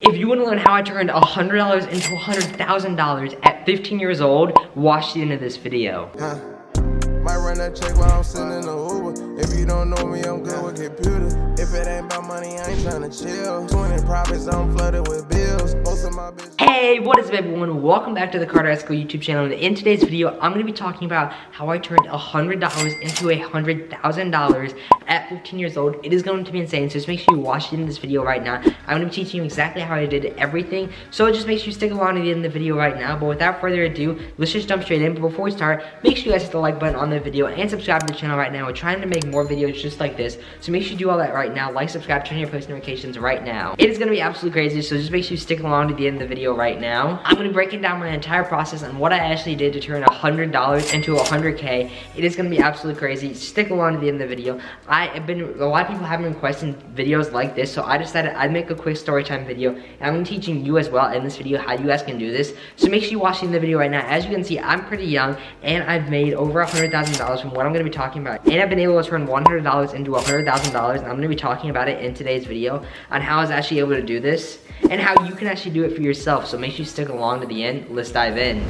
If you want to learn how I turned $100 into $100,000 at 15 years old, watch the end of this video. Might run that check while I'm sitting in the Uber. If you don't know me, I'm good with computers. If it ain't about money, I ain't trying to chill. 20 profits, I'm flooded with bills. Most of my bitches. Hey, what is up everyone? Welcome back to the Carterescapulebiz YouTube channel. And in today's video, I'm going to be talking about how I turned $100 into $100,000 at 15 years old. It is going to be insane, so just make sure you watch the end of this video right now. I'm going to be teaching you exactly how I did everything, so just make sure you stick along to the end of the video right now. But without further ado, let's just jump straight in. But before we start, make sure you guys hit the like button on the video and subscribe to the channel right now. We're trying to make more videos just like this, so make sure you do all that right now. Like, subscribe, turn on your post notifications right now. It is going to be absolutely crazy, so just make sure you stick along to the end of the video right now. I'm going to be breaking down my entire process and what I actually did to turn $100 into $100K. It is going to be absolutely crazy. Stick along to the end of the video. A lot of people have been requesting videos like this, so I decided I'd make a quick story time video, and I'm going to be teaching you as well in this video how you guys can do this. So make sure you watch the video right now. As you can see, I'm pretty young, and I've made over $100,000 from what I'm going to be talking about, and I've been able to turn $100 into $100,000, and I'm going to be talking about it in today's video on how I was actually able to do this and how you can actually do it for yourself. So make sure you stick along to the end. Let's dive in.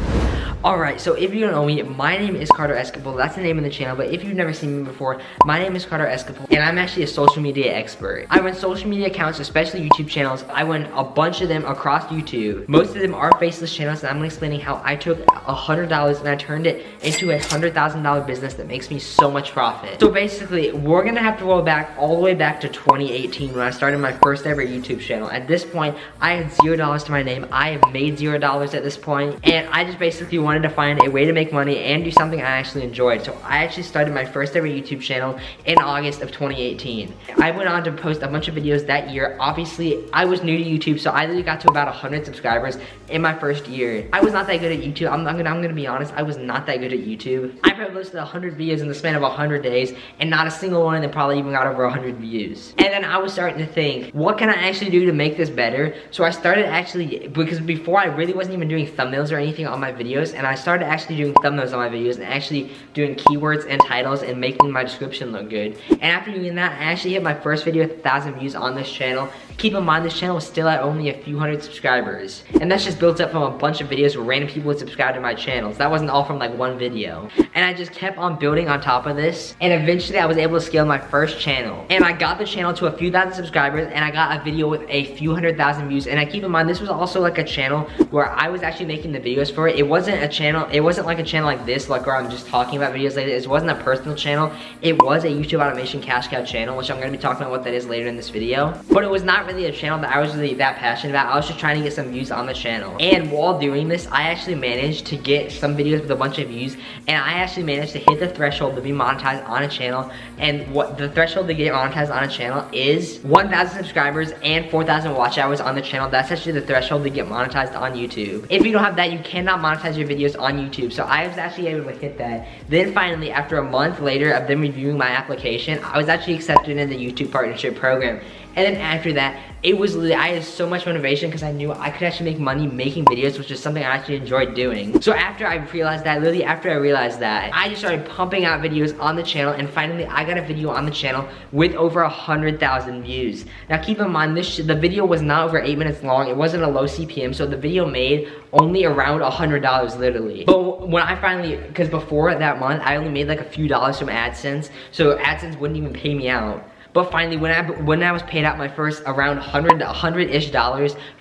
Alright, so if you don't know me, my name is Carterescapulebiz. That's the name of the channel, but if you've never seen me before, my name is Carterescapulebiz, and I'm actually a social media expert. I run social media accounts, especially YouTube channels. I run a bunch of them across YouTube. Most of them are faceless channels, and I'm explaining how I took $100 and I turned it into a $100,000 business that makes me so much profit. So basically, we're gonna have to roll back all the way back to 2018 when I started my first ever YouTube channel. At this point, I had $0 to my name. I have made $0 at this point, and I just basically wanted to find a way to make money and do something I actually enjoyed. So I actually started my first ever YouTube channel in August of 2018. I went on to post a bunch of videos that year. Obviously, I was new to YouTube, so I literally got to about 100 subscribers in my first year. I was not that good at YouTube. I'm gonna be honest, I was not that good at YouTube. I probably posted 100 videos in the span of 100 days, and not a single one of them probably even got over 100 views. And then I was starting to think, what can I actually do to make this better? So I started actually, because before I really wasn't even doing thumbnails or anything on my videos, and I started actually doing thumbnails on my videos and actually doing keywords and titles and making my description look good. And after doing that, I actually hit my first video with 1,000 views on this channel. Keep in mind, this channel was still at only a few hundred subscribers, and that's just built up from a bunch of videos where random people would subscribe to my channels. That wasn't all from like one video. And I just kept on building on top of this, and eventually I was able to scale my first channel. And I got the channel to a few thousand subscribers, and I got a video with a few 100,000 views. And I keep in mind, this was also like a channel where I was actually making the videos for it. It wasn't like a channel like this, like where I'm just talking about videos like this. It wasn't a personal channel. It was a YouTube automation cash cow channel, which I'm gonna be talking about what that is later in this video. But it was not really a channel that I was really that passionate about. I was just trying to get some views on the channel. And while doing this, I actually managed to get some videos with a bunch of views, and I actually managed to hit the threshold to be monetized on a channel. And what the threshold to get monetized on a channel is 1,000 subscribers and 4,000 watch hours on the channel. That's actually the threshold to get monetized on YouTube. If you don't have that, you cannot monetize your videos on YouTube. So I was actually able to hit that. Then finally, after a month later of them reviewing my application, I was actually accepted in the YouTube partnership program. And then after that, I had so much motivation because I knew I could actually make money making videos, which is something I actually enjoyed doing. So after I realized that, I just started pumping out videos on the channel, and finally I got a video on the channel with over 100,000 views. Now keep in mind, the video was not over 8 minutes long. It wasn't a low CPM, so the video made only around $100 literally. But when I finally, because before that month, I only made like a few dollars from AdSense, so AdSense wouldn't even pay me out. But finally, when I was paid out my first around $100-ish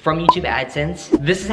from YouTube AdSense, this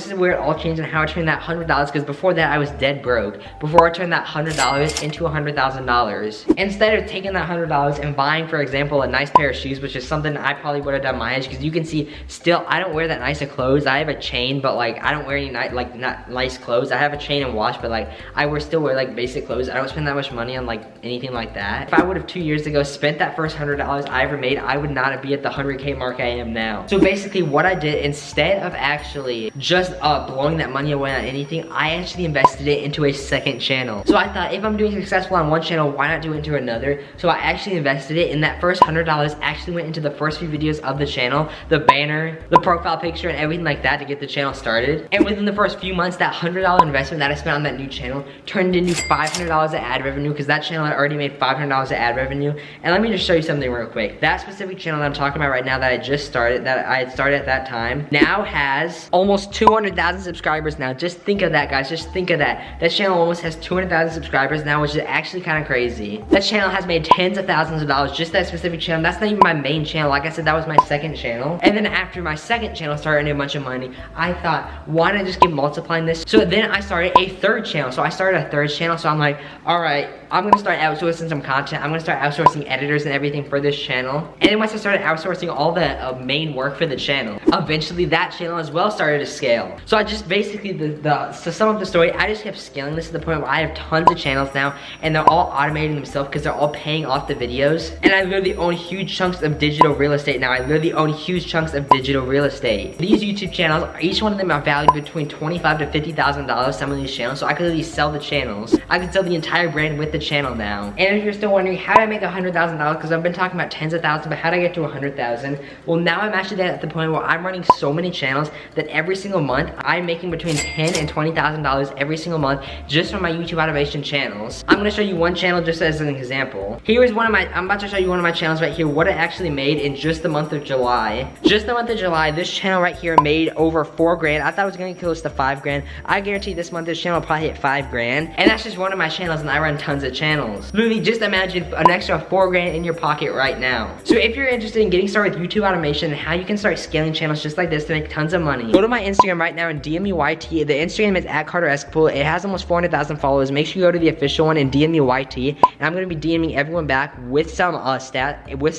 is where it all changed and how I turned that $100, because before that I was dead broke. Before I turned that $100 into $100,000. Instead of taking that $100 and buying, for example, a nice pair of shoes, which is something I probably would have done my age, because you can see still I don't wear that nice of clothes. I have a chain, but like I don't wear any not nice clothes. I have a chain and watch, but like I still wear like basic clothes. I don't spend that much money on like anything like that. If I would have 2 years ago spent that first $100 I ever made, I would not be at the 100K mark I am now. So basically what I did, instead of actually just blowing that money away on anything, I actually invested it into a second channel. So I thought, if I'm doing successful on one channel, why not do it into another? So I actually invested it, and that first $100 actually went into the first few videos of the channel, the banner, the profile picture, and everything like that to get the channel started. And within the first few months, that $100 investment that I spent on that new channel turned into $500 of ad revenue, because that channel had already made $500 of ad revenue. And let me just show you something something real quick. That specific channel that I'm talking about right now that I just started, that I had started at that time, now has almost 200,000 subscribers now. Just think of that, guys. Just think of that. That channel almost has 200,000 subscribers now, which is actually kind of crazy. That channel has made tens of thousands of dollars, just that specific channel. That's not even my main channel. Like I said, that was my second channel. And then after my second channel started earning a bunch of money, I thought, why not just keep multiplying this? So then I started a third channel. So I started a third channel. So I'm like, all right, I'm gonna start outsourcing some content. I'm gonna start outsourcing editors and everything for this channel. And then once I started outsourcing all the main work for the channel, eventually that channel as well started to scale. So I just basically, to sum up the story, I just kept scaling this to the point where I have tons of channels now, and they're all automating themselves because they're all paying off the videos. And I literally own huge chunks of digital real estate now. I literally own huge chunks of digital real estate. These YouTube channels, each one of them are valued between $25,000 to $50,000, some of these channels. So I could literally sell the channels. I could sell the entire brand with the channel now. And if you're still wondering how did I make $100,000, because I've been talking about tens of thousands, but how did I get to 100,000? Well, now I'm actually at the point where I'm running so many channels that every single month I'm making between $10,000 and $20,000 every single month just from my YouTube automation channels. I'm gonna show you one channel just as an example. Here is I'm about to show you one of my channels right here, what I actually made in just the month of July. Just the month of July, this channel right here made over 4 grand. I thought it was gonna get close to 5 grand. I guarantee this month this channel will probably hit 5 grand. And that's just one of my channels, and I run tons of channels. Literally, just imagine an extra 4 grand in your pocket right now. So if you're interested in getting started with YouTube automation and how you can start scaling channels just like this to make tons of money, go to my Instagram right now and DM me YT. The Instagram is at carterescapulebiz. It has almost 400,000 followers. Make sure you go to the official one and DM me YT. And I'm gonna be DMing everyone back with some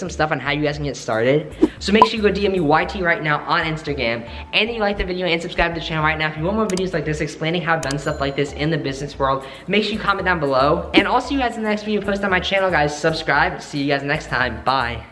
stuff on how you guys can get started. So make sure you go DM me YT right now on Instagram. And if you like the video and subscribe to the channel right now. If you want more videos like this explaining how I've done stuff like this in the business world, make sure you comment down below. And I'll see you guys in the next video post on my channel, guys. Subscribe. See you guys next time. Bye.